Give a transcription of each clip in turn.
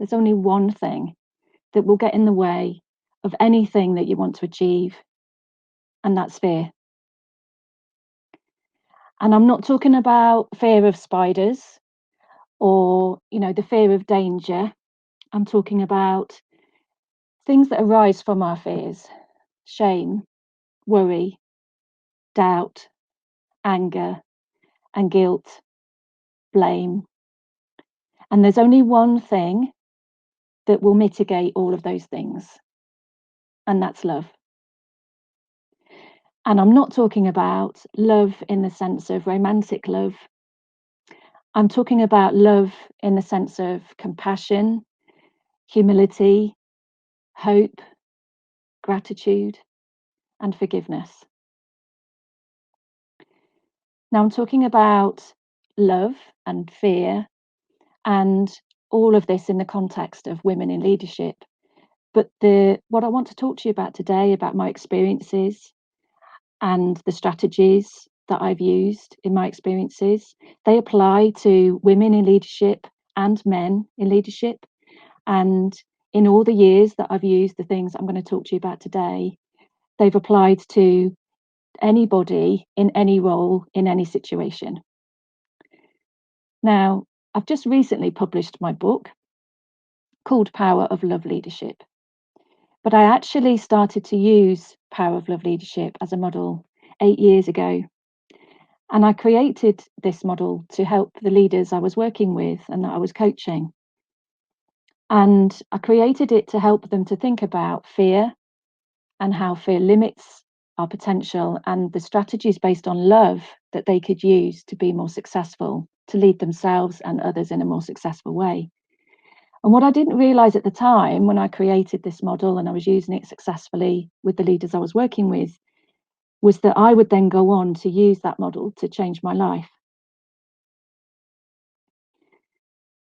there's only one thing that will get in the way of anything that you want to achieve, and that's fear. And I'm not talking about fear of spiders or, the fear of danger. I'm talking about things that arise from our fears: shame, worry, doubt, anger, and guilt, blame. And there's only one thing that will mitigate all of those things, and that's love. And I'm not talking about love in the sense of romantic love. I'm talking about love in the sense of compassion, humility, hope, gratitude, and forgiveness. Now, I'm talking about love and fear and all of this in the context of women in leadership. But what I want to talk to you about today, about my experiences and the strategies that I've used in my experiences, they apply to women in leadership and men in leadership. And in all the years that I've used the things I'm going to talk to you about today, they've applied to anybody in any role, in any situation. Now, I've just recently published my book called Power of Love Leadership. But I actually started to use Power of Love Leadership as a model 8 years ago. And I created this model to help the leaders I was working with and that I was coaching. And I created it to help them to think about fear and how fear limits our potential and the strategies based on love that they could use to be more successful, to lead themselves and others in a more successful way. And what I didn't realize at the time when I created this model and I was using it successfully with the leaders I was working with was that I would then go on to use that model to change my life.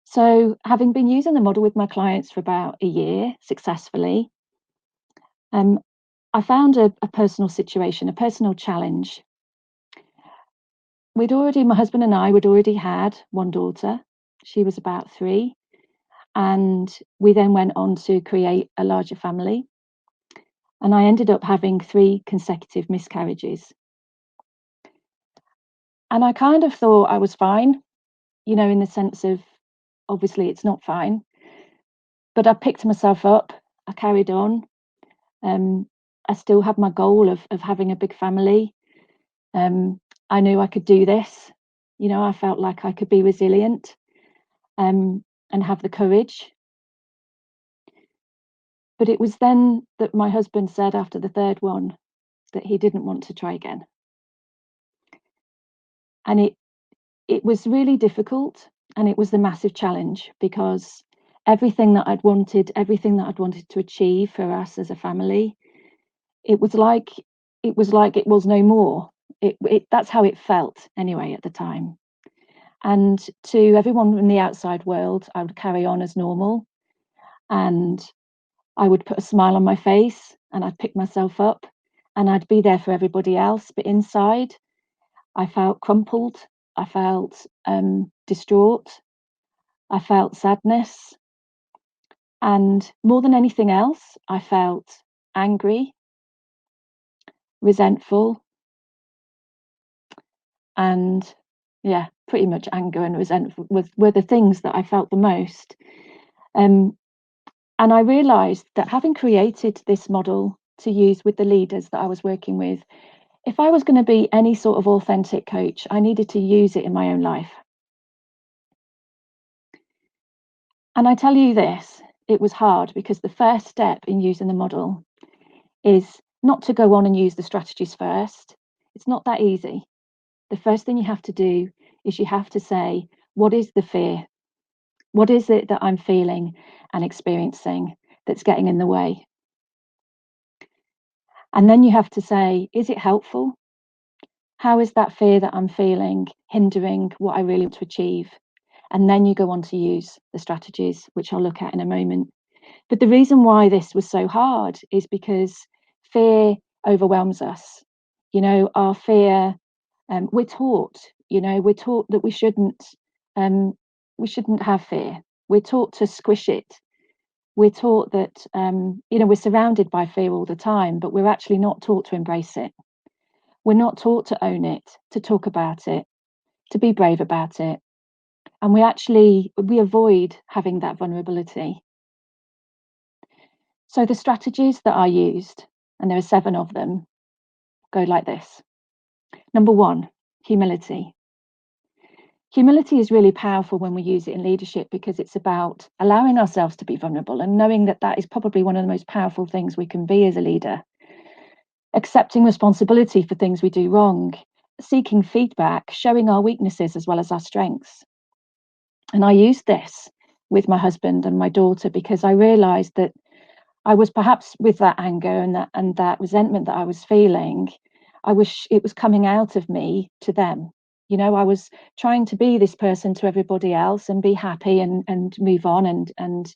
So, having been using the model with my clients for about a year successfully, I found a personal situation, a personal challenge. My husband and I would already had one daughter. She was about 3. And we then went on to create a larger family. And I ended up having 3 consecutive miscarriages. And I kind of thought I was fine, in the sense of, obviously it's not fine. But I picked myself up, I carried on. I still had my goal of having a big family. I knew I could do this. I felt like I could be resilient and have the courage. But it was then that my husband said after the 3rd one that he didn't want to try again. And it was really difficult, and it was the massive challenge, because everything that I'd wanted to achieve for us as a family, it was like it was no more. That's how it felt anyway at the time. And to everyone in the outside world, I would carry on as normal, and I would put a smile on my face, and I'd pick myself up, and I'd be there for everybody else. But inside, I felt crumpled. I felt distraught. I felt sadness. And more than anything else, I felt angry, resentful, and pretty much anger and resentful were the things that I felt the most. And I realized that having created this model to use with the leaders that I was working with, if I was going to be any sort of authentic coach, I needed to use it in my own life. And I tell you this, it was hard, because the first step in using the model is not to go on and use the strategies first. It's not that easy. The first thing you have to do is you have to say, what is the fear? What is it that I'm feeling and experiencing that's getting in the way? And then you have to say, is it helpful? How is that fear that I'm feeling hindering what I really want to achieve? And then you go on to use the strategies, which I'll look at in a moment. But the reason why this was so hard is because fear overwhelms us. Our fear, we're taught that we shouldn't have fear. We're taught to squish it, we're taught that, we're surrounded by fear all the time, but we're actually not taught to embrace it. We're not taught to own it, to talk about it, to be brave about it. And we avoid having that vulnerability. So the strategies that I used, and there are 7 of them, go like this. Number 1, humility. Humility is really powerful when we use it in leadership because it's about allowing ourselves to be vulnerable and knowing that that is probably one of the most powerful things we can be as a leader. Accepting responsibility for things we do wrong, seeking feedback, showing our weaknesses as well as our strengths. And I used this with my husband and my daughter because I realized that I was perhaps with that anger and that resentment that I was feeling, I wish it was coming out of me to them. I was trying to be this person to everybody else and be happy and move on and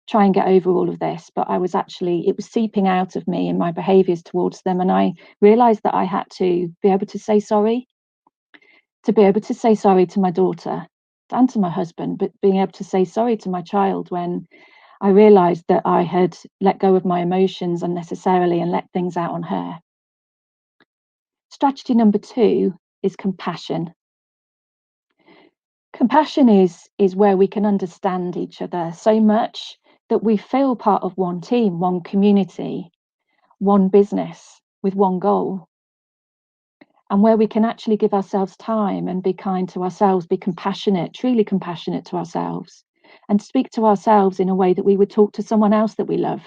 try and get over all of this. But it was seeping out of me in my behaviors towards them. And I realized that I had to be able to say sorry, to my daughter and to my husband, but being able to say sorry to my child when I realized that I had let go of my emotions unnecessarily and let things out on her. Strategy number 2 is compassion. Compassion is where we can understand each other so much that we feel part of one team, one community, one business with one goal. And where we can actually give ourselves time and be kind to ourselves, be compassionate, truly compassionate to ourselves, and speak to ourselves in a way that we would talk to someone else that we love.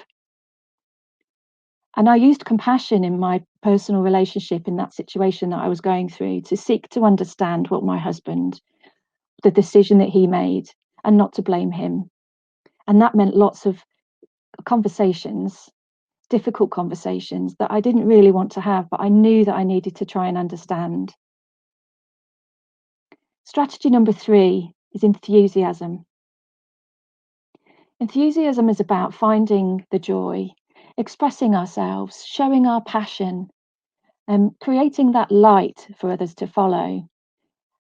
And I used compassion in my personal relationship in that situation that I was going through to seek to understand what my husband, the decision that he made, and not to blame him. And that meant lots of conversations, difficult conversations that I didn't really want to have, but I knew that I needed to try and understand. Strategy number 3 is enthusiasm. Enthusiasm is about finding the joy, expressing ourselves, showing our passion, and creating that light for others to follow.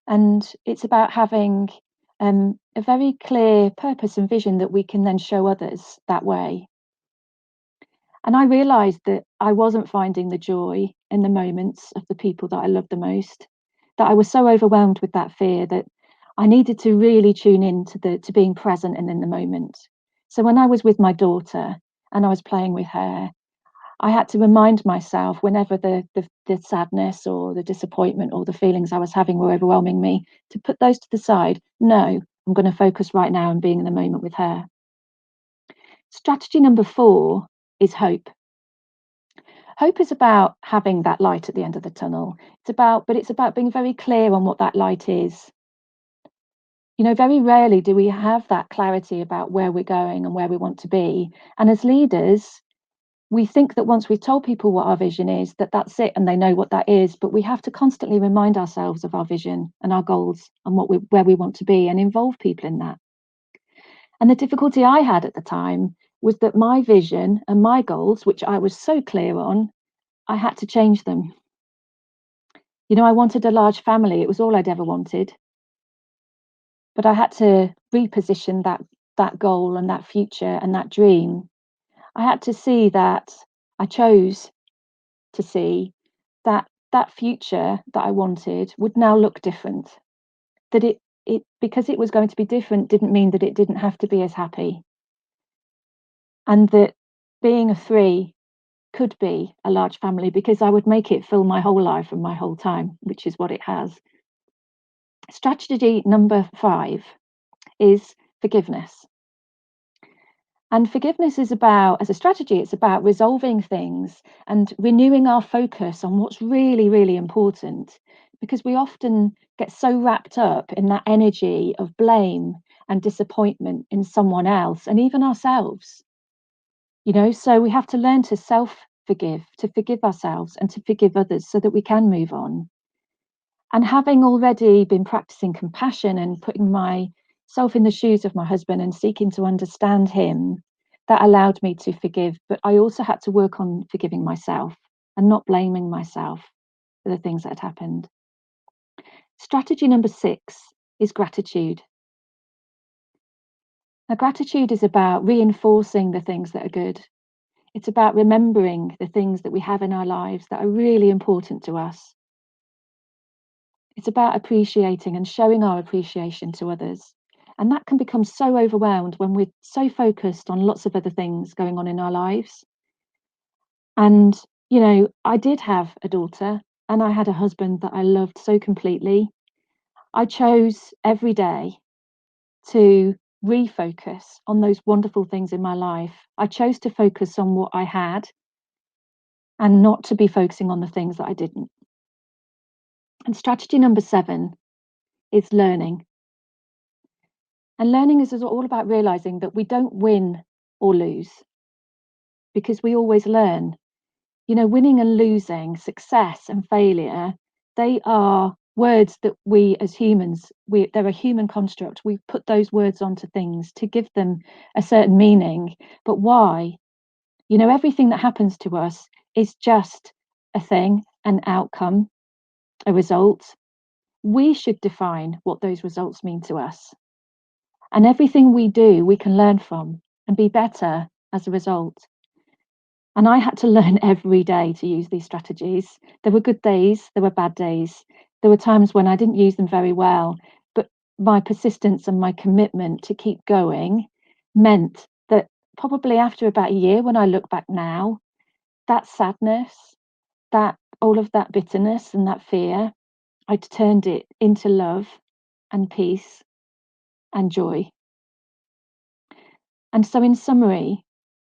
And it's about having a very clear purpose and vision that we can then show others that way. And I realized that I wasn't finding the joy in the moments of the people that I loved the most, that I was so overwhelmed with that fear that I needed to really tune in to being present and in the moment. So when I was with my daughter and I was playing with her, I had to remind myself whenever the sadness or the disappointment or the feelings I was having were overwhelming me to put those to the side. No, I'm going to focus right now on being in the moment with her. Strategy number 4 is hope. Hope is about having that light at the end of the tunnel. It's about being very clear on what that light is. Very rarely do we have that clarity about where we're going and where we want to be. And as leaders, we think that once we've told people what our vision is, that that's it and they know what that is. But we have to constantly remind ourselves of our vision and our goals and where we want to be and involve people in that. And the difficulty I had at the time was that my vision and my goals, which I was so clear on, I had to change them. I wanted a large family. It was all I'd ever wanted. But I had to reposition that goal and that future and that dream. I had to see that I chose to see that future that I wanted would now look different. That it because it was going to be different didn't mean that it didn't have to be as happy. And that being a 3 could be a large family because I would make it fill my whole life and my whole time, which is what it has. Strategy number 5 is forgiveness. And forgiveness is about, as a strategy, it's about resolving things and renewing our focus on what's really, really important. Because we often get so wrapped up in that energy of blame and disappointment in someone else and even ourselves. So we have to learn to self-forgive, to forgive ourselves and to forgive others so that we can move on. And having already been practicing compassion and putting myself in the shoes of my husband and seeking to understand him, that allowed me to forgive. But I also had to work on forgiving myself and not blaming myself for the things that had happened. Strategy number 6 is gratitude. Now, gratitude is about reinforcing the things that are good. It's about remembering the things that we have in our lives that are really important to us. It's about appreciating and showing our appreciation to others. And that can become so overwhelmed when we're so focused on lots of other things going on in our lives. And, I did have a daughter and I had a husband that I loved so completely. I chose every day to refocus on those wonderful things in my life. I chose to focus on what I had and not to be focusing on the things that I didn't. And strategy number 7 is learning. And learning is all about realizing that we don't win or lose because we always learn. Winning and losing, success and failure, they are words that we as humans, they're a human construct. We put those words onto things to give them a certain meaning. But why? Everything that happens to us is just a thing, an outcome, a result. We should define what those results mean to us. And everything we do, we can learn from and be better as a result. And I had to learn every day to use these strategies. There were good days, there were bad days. There were times when I didn't use them very well, but my persistence and my commitment to keep going meant that probably after about a year, when I look back now, that sadness, that all of that bitterness and that fear, I'd turned it into love and peace and joy. And so, in summary,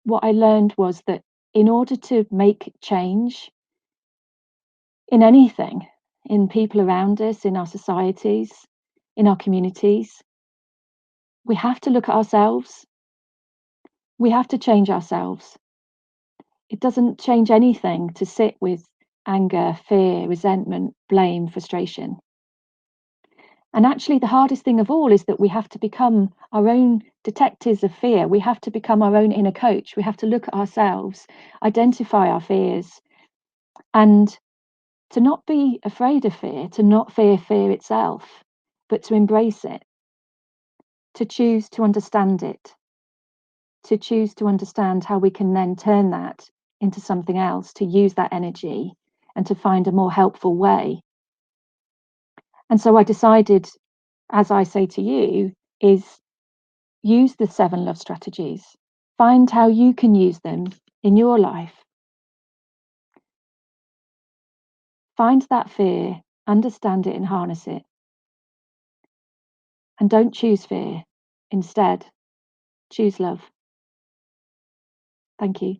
what I learned was that in order to make change in anything, in people around us, in our societies, in our communities, we have to look at ourselves. We have to change ourselves. It doesn't change anything to sit with anger, fear, resentment, blame, frustration. And actually, the hardest thing of all is that we have to become our own detectives of fear. We have to become our own inner coach. We have to look at ourselves, identify our fears, and to not be afraid of fear, to not fear fear itself, but to embrace it, to choose to understand it, to choose to understand how we can then turn that into something else, to use that energy and to find a more helpful way. And so I decided, as I say to you, is use the 7 love strategies. Find how you can use them in your life. Find that fear, understand it and harness it. And don't choose fear. Instead, choose love. Thank you.